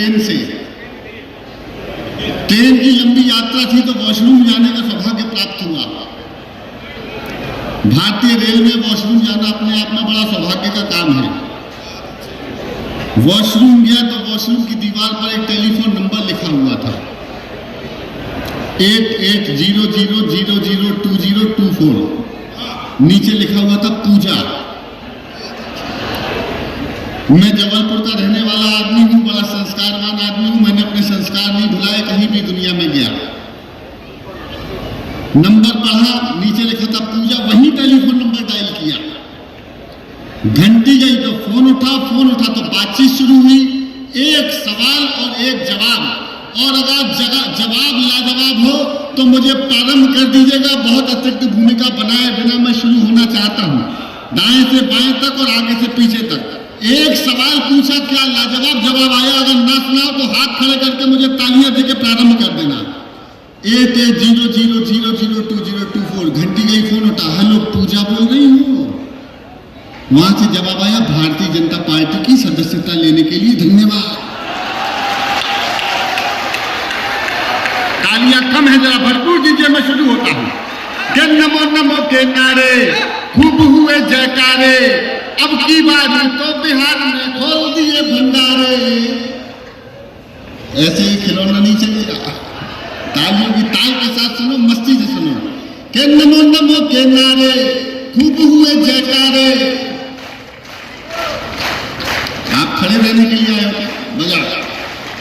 Train से। Train की लंबी यात्रा थी तो वॉशरूम जाने का सौभाग्य प्राप्त हुआ। भारतीय रेल में वॉशरूम जाना अपने आप में बड़ा सौभाग्य का काम है। वॉशरूम गया तो वॉशरूम की दीवार पर एक टेलीफोन नंबर लिखा हुआ था, 8800002024। नीचे लिखा हुआ था पूजा। मैं जबलपुर का रहने वाला आदमी हूं, बड़ा संस्कारवान आदमी हूं। मैंने अपने संस्कार नहीं भुलाए, कहीं भी दुनिया में गया। नंबर पढ़ा, नीचे लिखा था पूजा, वही टेलीफोन नंबर डायल किया। घंटी गई तो फोन उठा तो बातचीत शुरू हुई। एक सवाल और एक जवाब, और अगर जवाब लाजवाब हो तो मुझे प्रारंभ कर दीजिएगा। बहुत अतिरिक्त भूमिका बनाए बिना मैं शुरू होना चाहता हूं, दाएं से बाएं तक और आगे से पीछे तक। एक सवाल पूछा, क्या लाजवाब जवाब आया? अगर ना सुना तो हाथ खड़े करके मुझे तालियां देके प्रारंभ कर देना। 8800002024। घंटी गई, फोन उठा, हेलो पूजा बोल रही हूँ। वहां से जवाब आया, भारतीय जनता पार्टी की सदस्यता लेने के लिए धन्यवाद। तालियां कम है, जरा भरपूर दीजिए, मैं शुरू होता हूं। के नमो नमो के नारे खूब हुए जयकारे, अब की बारी तो बिहार में खोल दिए भंडारे। ऐसे ही खिलौना नहीं चलेगा, तालियों की ताल के साथ सुनो, मस्ती से सुनो। के नमो नमो के नारे खूब हुए जयकारे। आप खड़े रहने के लिए आए हो, बजा।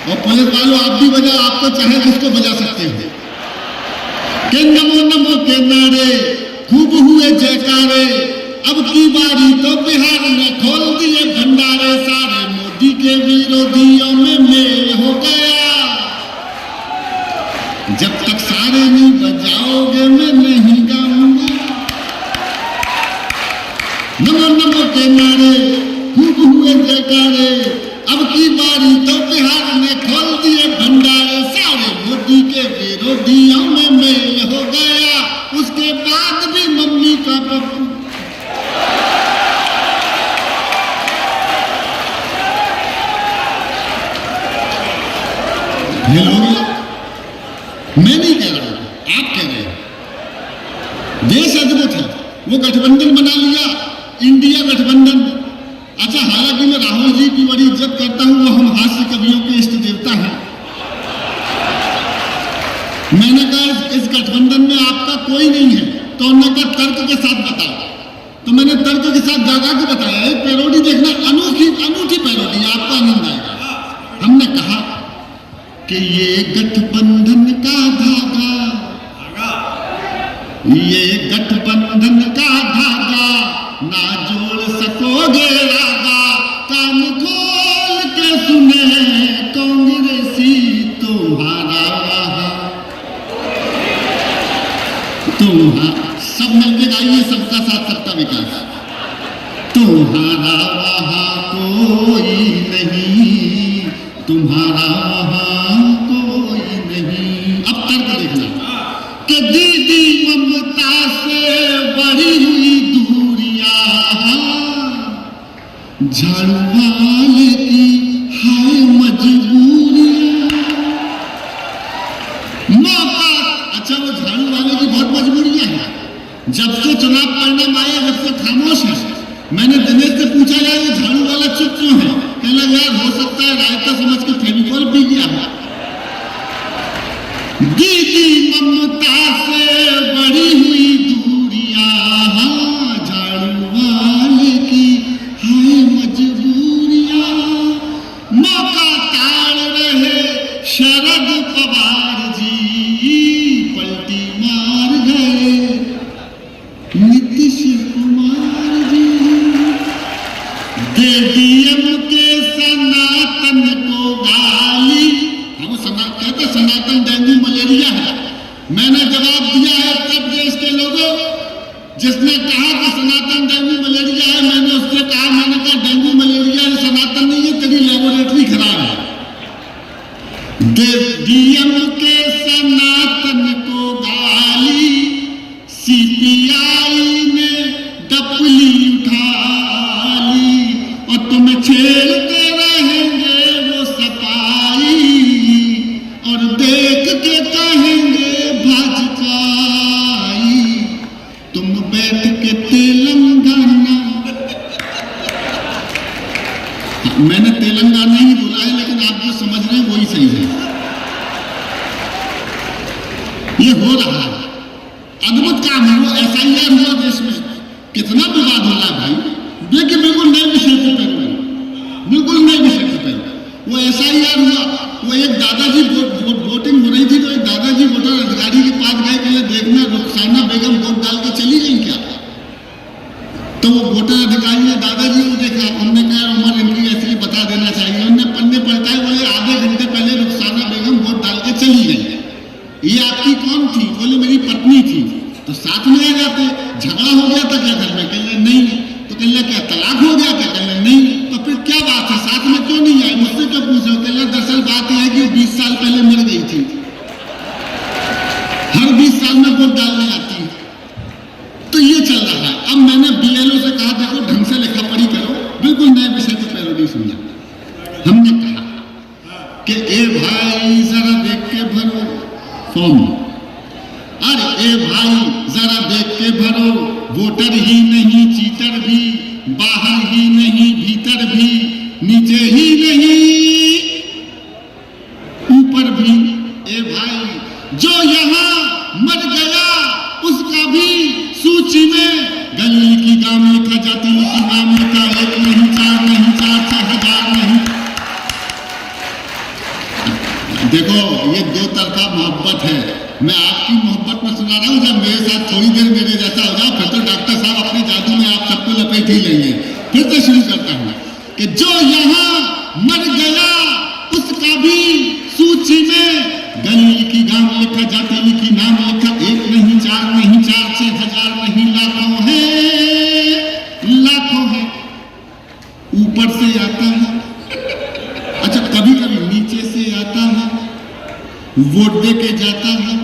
और पुलिस वालों आप भी बजाओ, आपको चाहे जिसको बजा सकते हो। के नमो नमो के नारे खूब हुए जयकारे, अब की बारी तो बिहार में खोल दिए भंडारे। सारे मोदी के विरोधियों में मेल हो गया, जब तक सारे नहीं बजाओगे मैं नहीं गाऊंगा। नमो नमो के नारे खूब हुए जयकारे, अब की बारी तो बिहार में खोल दिए भंडारे। सारे मोदी के विरोधियों में मेल हो गया, उसके बाद भी मम्मी का पप्पू। ये लोग, मैं नहीं कह रहा हूं, आप कह रहे हैं। देश अद्भुत है, वो गठबंधन बना लिया, इंडिया गठबंधन। अच्छा, हालांकि मैं राहुल जी की बड़ी इज्जत करता हूं, वो हम हास्य कवियों के इष्ट देवता हैं। मैंने कहा इस गठबंधन में आपका कोई नहीं है, तो उन्होंने कहा तर्क के साथ बताओ। तो मैंने तर्क के साथ जागा के बताया, एक पैरोडी देखना, अनूठी पैरोडी, आपको आनंद आएगा। हमने कहा कि ये गठबंधन का धागा, ये गठबंधन का धागा ना जोड़ सकोगे रागा। कान खोल के सुने कांग्रेसी तुम्हारा सब मिलके गाइए, सबका साथ सबका विकास। तुम्हारा वहां कोई नहीं, तुम्हारा वहां कोई नहीं। अब तर्क देखना कि दीदी ममता से बढ़ी हुई दूरियां, झाड़ू वाले की हाय मजबूरियां। मौका, अच्छा वो झाड़ू वाले की बहुत मजबूरियां हैं। जब से चुनाव परिणाम आया, जब से खामोश है। मैंने दिनेश से पूछा, यार ये झाड़ू वाला चुप क्यों है? कहने लगा, यार हो सकता है रायता समझ के फेविकॉल पी गया है। दीदी ममता से बढ़ी हुई दूरियां, झाड़ू वाले की हाय मजबूरियां। मौका ताड़ रहे शरद पवार जी, पलटी मार गए नीतीश कुमार जी। डीएम के सनातन को गाली, हम कहते सनातन डेंगू मलेरिया है। मैंने जवाब दिया है उत्तर प्रदेश के लोगों, जिसने कहा कि सनातन डेंगू मलेरिया है, मैंने उससे कहा, मैंने कहा डेंगू मलेरिया है, सनातन नहीं है, तेरी लेबोरेटरी खराब है। डीएम के सनातन को गाली, सीपीआई ने डपली उठा ली, और तुम छेड़ते रहेंगे वो सफाई मैंने तेलंगाना ही बोला है, लेकिन आप जो समझ रहे हैं वही सही है। ये हो रहा है, अद्भुत काम है। वो SIR हुआ देश में, कितना विवाद हो रहा है भाई। देखिए बिल्कुल नए विषय पे पैर, बिल्कुल नए विषय पे पैर। वो SIR हुआ, वो एक दादाजी वोटिंग हो रही थी, तो एक दादाजी वोटर अधिकारी के पास गए कि देखना रुखसाना बेगम वोट डाल के चली गई क्या। तो वो वोटर अधिकारी ने दादाजी को देखा, उन्होंने कहा उम्र इनकी ऐसी बता देना चाहिए। उन्होंने पन्ने पलटाए, बोले आधे घंटे पहले रुखसाना बेगम वोट डाल के चली गई। ये आपकी कौन थी? बोले मेरी पत्नी थी। तो साथ में आ जाते, झगड़ा हो गया था क्या घर में? कह नहीं। तो कह क्या तलाक हो गया क्या? कह नहीं। तो फिर क्या बात है, साथ में क्यों नहीं आई? मुझसे क्यों पूछ रहे हो? कह दरअसल बात यह है कि 20 साल पहले मर गई थी, हर 20 साल में वोट डालने आती है। तो ये चल रहा है। अब मैंने BLO से कहा देखो ढंग से लिखा पढ़ी करो, बिल्कुल नए विषय को पैरोडी सुनिए। हमने कहा कि ए भाई जरा देख के भरो फॉर्म, अरे ए भाई जरा देख के भरो, वोटर ही नहीं चीटर भी, बाहर ही नहीं भीतर भी, नीचे ही नहीं ऊपर भी। ए भाई जो यहाँ मर गया उसका भी सूची में गली की गांव लिखा, जाति की नाम लिखा, 1 नहीं 4 नहीं 4 हजार नहीं। देखो ये दो तरफा मोहब्बत है। मैं आपकी मोहब्बत में सुना रहा हूं, जब मेरे साथ थोड़ी देर मेरे जैसा हो जाओ, फिर तो डॉक्टर साहब अपने जादू में आप सबको लपेट ही लेंगे। फिर से शुरू करता हूं कि जो यहाँ मर गया उसका भी सूची में गली की गांव लिखा, जाति लिखी, नाम लिखा, 1 नहीं 4 नहीं 4 6 हजार नहीं, लाखों है, लाखों है। ऊपर से आता है, अच्छा कभी कभी नीचे से आता है, वोट दे के जाता है,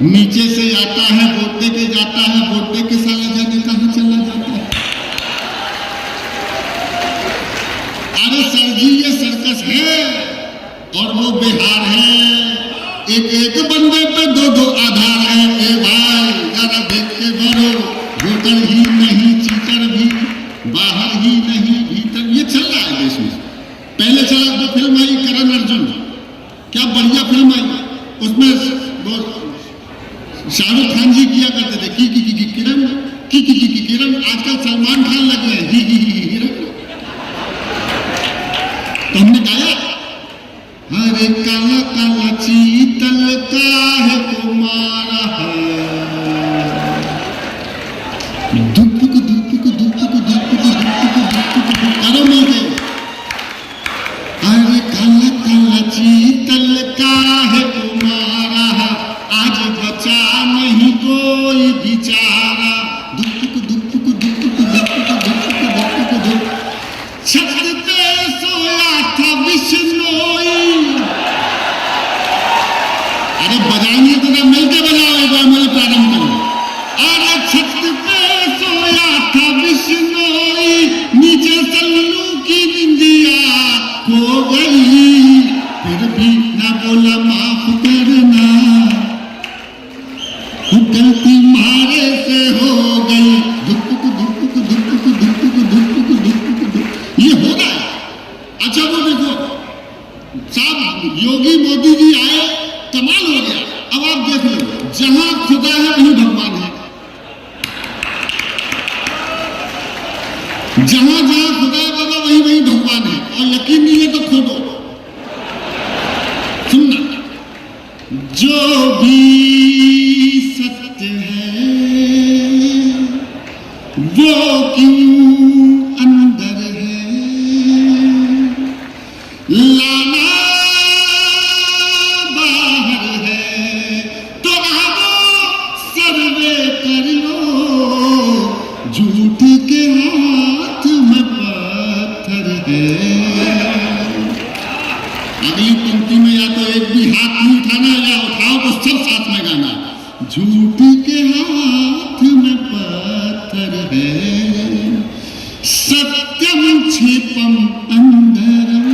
नीचे से आता है, वोट दे के जाता है, वोट दे के साला जाने कहां चला जाता है। अरे सर जी ये सर्कस है और वो बिहार है, एक बंदे पे 2 आधार है। ए भाई जरा देख के भरो, वोटर ही नहीं चीटर भी, बाहर ही नहीं भीतर। ये चल रहा है देश में। पहले चला तो फिल्म आई करण अर्जुन, क्या बढ़िया फिल्म आई, उसमें शाहरुख खान जी किया करते थे की किरण, की किरण। आजकल सलमान खान लग गए ही किरण। तो हमने गाया, अरे काला काला चीतल काहे को मारा है, दुपक दुपक दुपक दुपक दुपक करो मिलके। अरे काला काला चीतल काहे को मारा है, आज बचा नहीं कोई बेचारा, दुपक दुपक दुपक दुपक दुपक दुपक। छत पे सोया था बिश्नोई। अरे बजाएंगे तो ना मिलके बजाओ, एक बार मेरे प्रारंभ करो। अरे छत पे सोया था बिश्नोई, नीचे सल्लू की निंदिया खो गई, फिर भी ना बोला माफ करना, गलती मारे से हो गई, दुपक दुपक दुपक दुपक दुपक दुपक। ये हो रहा है। अच्छा वो देखो साहब योगी मोदी जी आए, कमाल हो गया। अब आप देख लो, जहां खुदा है वहीं भगवान है, जहां जहां खुदा है बाबा वहीं वहीं भगवान है। और यकीन नहीं है तो खोदो, सुनना, जो भी सत्य है वो क्यों अंदर है, लाना बाहर है, तो आओ सर्वे कर लो, झूठ के हाथ में पत्थर है। अगली पंक्ति में या तो एक भी हाथ नहीं उठाना, या उठाओ तो सब साथ में गाना, झूठ के हाथ में पत्थर है, सत्यम क्षिपम अंदरम।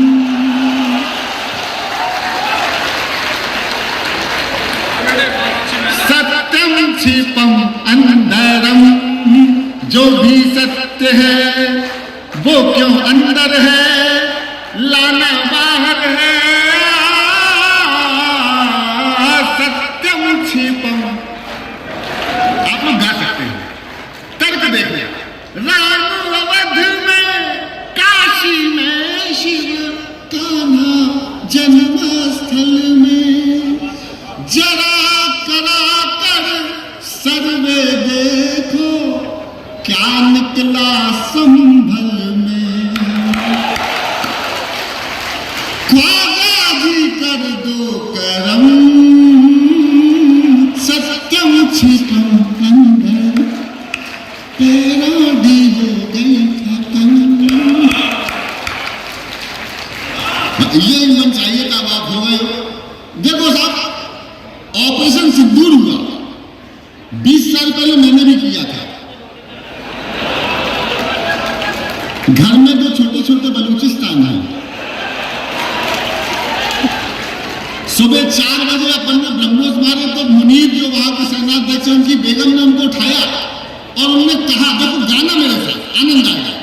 सत्यम क्षिपम अंदरम, जो भी सत्य है वो क्यों अंदर है, ये मन चाहिए था, आप हो गए हो। देखो साहब, ऑपरेशन सिंदूर हुआ 20 साल पहले, मैंने भी किया था। घर में दो छोटे छोटे बलूचिस्तान हैं। सुबह 4 बजे अपन ने ब्रह्मोस मारे तो मुनीर जो वहां के सेनाध्यक्ष हैं, उनकी बेगम ने उनको उठाया और उन्होंने कहा, देखो गाना मेरे साथ, आनंद आएगा,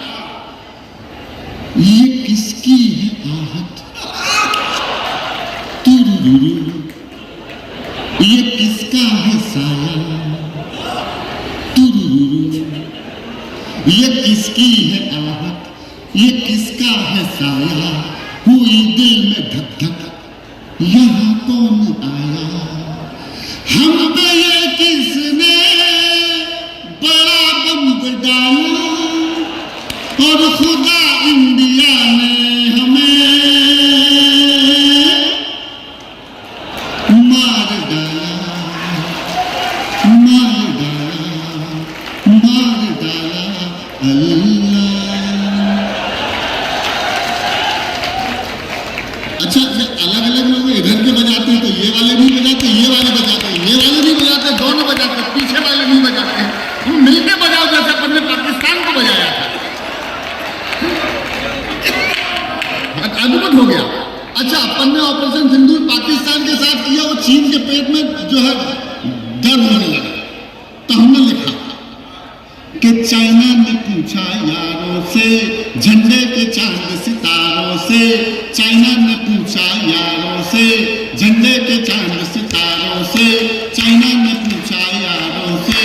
ये किसकी है आहट, ये किसका है साया, ये किसकी है आहट, ये किसका है साया, हुई दिल में धक धक, यहाँ कौन आया, हम पे ये किसने बड़ा बम डाला, और खुदा इंडिया ने हमें मार डाला, मार डाला, मार डाला अल्लाह। अच्छा, अलग अलग लोग इधर के बजाते हैं तो ये वाले भी बजाते, ये वाले बजाते, ये वाले भी बजाते, दोनों बजाते, पीछे वाले भी बजाते, हम मिलके बजाओ जैसे अपन ने पाकिस्तान को बजाया था। अद्भुत हो गया। अच्छा, अपन ने ऑपरेशन सिंदूर पाकिस्तान के साथ किया, वो चीन के पेट में जो है दर्द होने लगा, तो हमने लिखा कि चाइना ने पूछा यारों से, झंडे के चांद सितारों से, चाइना ने पूछा यारों से, झंडे के चांद सितारों से, चाइना ने पूछा यारों से।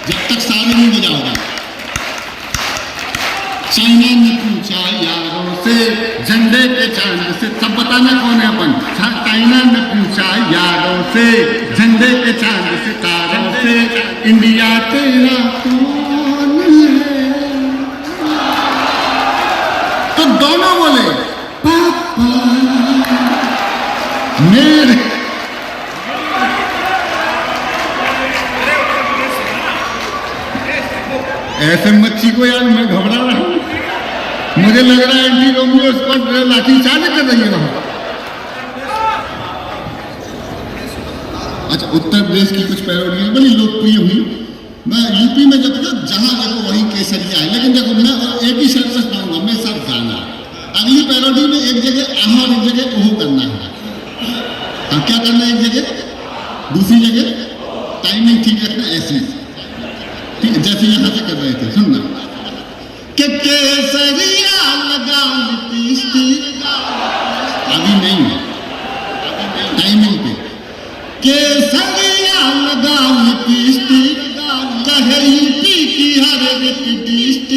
जब तक सारे नहीं बजाओगे, चाइना ने पूछा यारों से, झंडे के चांद से, सब बताना कौन है अपन, चाइना ने पूछा यारों से, झंडे के चांद सितारों से, इंडिया तेरा कौन है, तो दोनों बोले पापा मेरे। ऐसे मच्छी को यार मैं घबरा रहा हूं, मुझे लग रहा है एंटी रोमियो उस पर लाठी चार्ज कर रही है वहां। अच्छा, उत्तर प्रदेश की कुछ पैरोडियां बड़ी लोकप्रिय हुई। मैं यूपी में जब तक जहां देखो वहीं केसरिया है, लेकिन देखो मैं एक ही शर्त से सुनाऊंगा, मैं सब गाना। अगली पैरोडी में एक जगह आहा और एक जगह ओहो करना है। अब क्या करना है, एक जगह, दूसरी जगह टाइमिंग ठीक रखना, ऐसी ठीक है जैसे यहां से कर रहे थे। सुनना कि केसरिया लगा लिपस्टिक, अभी नहीं है, टाइमिंग पे, केसरिया लगा लिपस्टिक, कहे यूपी की हर डिस्ट्रिक्ट,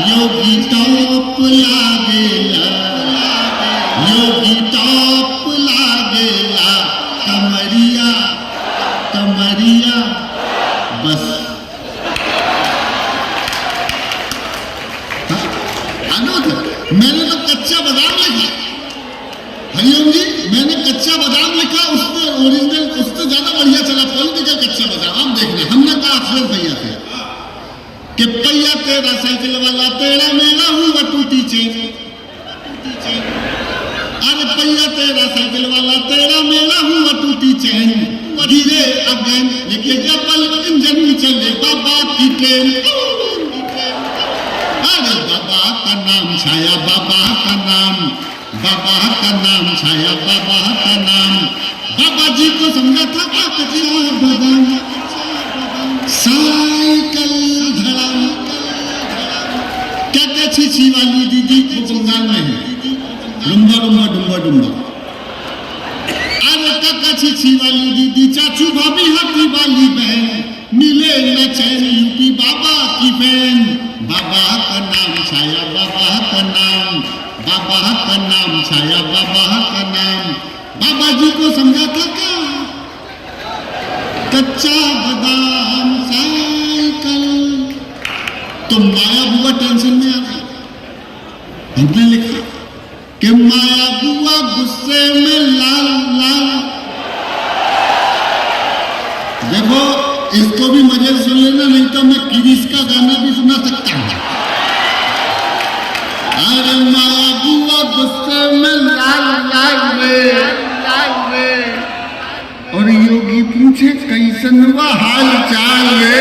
योगी टॉप लागेला, योगी टॉप लागेला, कमरिया कमरिया बस। मैंने तो कच्चा बादाम लिखा, हरिओम जी, मैंने कच्चा बादाम लिखा, उससे ओरिजिनल उससे ज्यादा बढ़िया चला पॉलिटिकल कच्चा बादाम। आप देखना, हमने कहा अफसर भैया से कि भैया तेरा साइकिल वाला तेरा मेरा हुआ टूटी चेन, अरे भैया तेरा साइकिल वाला तेरा मेरा हुआ टूटी चेन, धीरे अगेन लेके जबल इंजन में चले बाबा की ट्रेन, अरे बाबा का नाम छाया, बाबा का नाम, बाबा का नाम छाया, बाबा का नाम, बाबा जी को समझा था कच्चा बादाम, साइकिल धड़ाम, क्या छिछी वाली दीदी को बंगाल में है, डुम्बा डुम्बा डुम्बा डुम्बा, अरे काका छिछी वाली दीदी, चाचू भाभी हाथी वाली बहन, मिले न चैन यूपी बाबा की बहन, बाबा का नाम छाया, बाबा का नाम, बाबा का नाम छाया, बाबा का नाम, बाबा जी को समझा था क्या कच्चा बादाम साइकिल, तो माया बुआ टेंशन में आ गई। हमने लिखा कि माया बुआ गुस्से में लाल लाल। देखो इसको भी मजे से सुन लेना, नहीं तो मैं किरीस का गाना भी सुना सकता हूं। अरे माया बुआ गुस्से पूछे कैसन वा हाल चाल रे,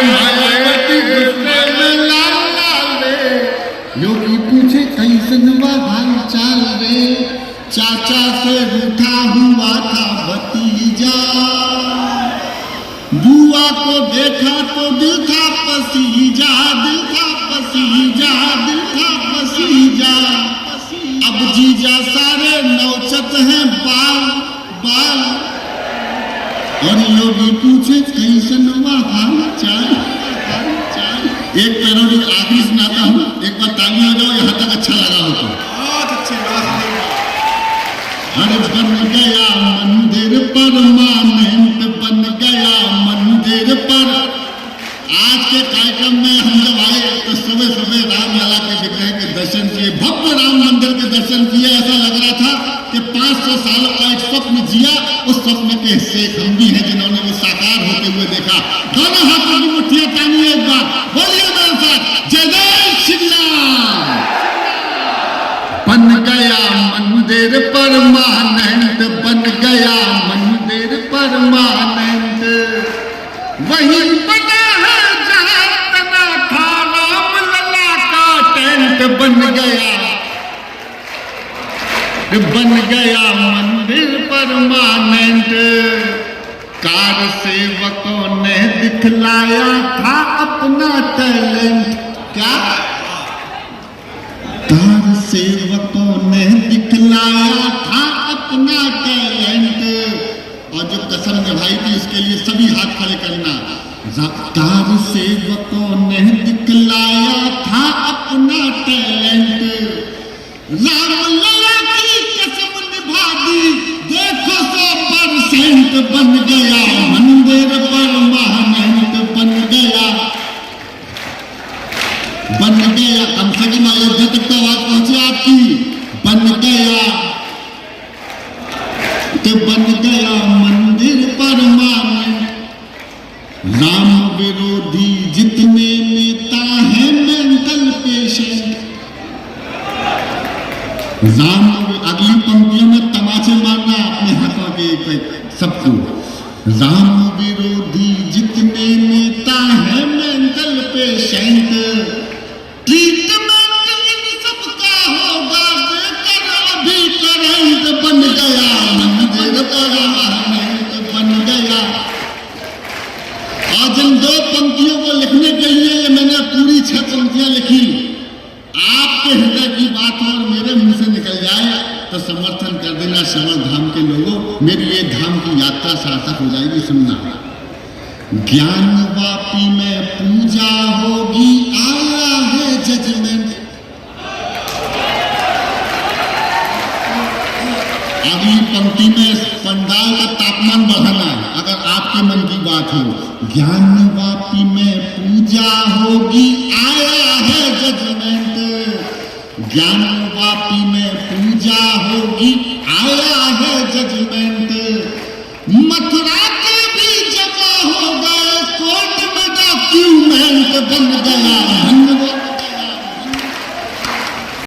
मायावती गुस्से में लाल लाल रे। योगी पूछे कैसन वा हाल चाल रे, चाचा से रूठा हुआ था भतीजा। बुआ को देखा तो दिल था पसीजा, दिल था पसीजा, दिल था पसीजा। अब जीजा सारे नौचत हैं बाल बाल। और योगी पूछे कैसन वा हाल चाल, हाल चाल। एक पैरोडी आखिरी सुनाता हूँ, एक बार ताली हो जाओ यहाँ तक अच्छा लगा हो तो। बहुत अच्छी बात। हर बन गया मंदिर परमानेंट, बन गया मंदिर पर। आज के कार्यक्रम में हम जब आए तो सुबह सुबह रामलला के विग्रह के दर्शन किए, भव्य राम मंदिर के दर्शन किए। ऐसा लग रहा था कि 500 सालों का एक स्वप्न जिया, उस स्वप्न के हिस्से हम भी हैं जिन्होंने वो साकार होते हुए देखा। दोनों हाथों की मुट्ठियां तानिए एक बार, बोलिए मेरे साथ जय जय श्री राम। बन गया मंदिर परमानेंट, बन गया मंदिर परमानेंट। वही बना है जहां तना था रामलला का टेंट। बन गया मंदिर परमानेंट। कार सेवकों ने दिखलाया था अपना टैलेंट। क्या? कार सेवकों ने दिखलाया था अपना टैलेंट। और जो कसम निभाई थी उसके लिए सभी हाथ खड़े करना। कार सेवकों ने दिखलाया था अपना टैलेंट। रामलला की कसम निभा दी, देखो 100% बन गया मंदिर परमानेंट। बन गया कम से कम अयोध्या तक तो आवाज पहुंची आपकी। बन गया मंदिर परमानेंट। राम विरोधी जितने नेता हैं मेंटल पेशेंट। राम, अगली पंक्तियों में तमाचे मारना अपने हाथों के सबको। राम विरोधी जितने नेता हैं मेंटल पेशेंट। ट्रीटमेंट इन सबका होगा देकर अभी करंट। बन गया मंदिर परमानेंट, बन गया। आज इन 2 पंक्तियों को लिखने के लिए ये मैंने पूरी 6 पंक्तियां लिखी। आपके हृदय की बात और मेरे मुंह से निकल जाए तो समर्थन कर देना श्रवण धाम के लोगों। मेरी ये धाम की यात्रा सार्थक हो जाएगी। सुनना, ज्ञान वापी में पूजा होगी, आया है जजमेंट। अगली पंक्ति में पंडाल का तापमान बढ़ाना अगर आपके मन की बात हो। ज्ञान वापी में पूजा होगी, आया है जजमेंट। ज्ञान वापी में पूजा होगी, आया है जजमेंट। मथुरा के भी जमा हो गए कोर्ट में डॉक्यूमेंट। बन गया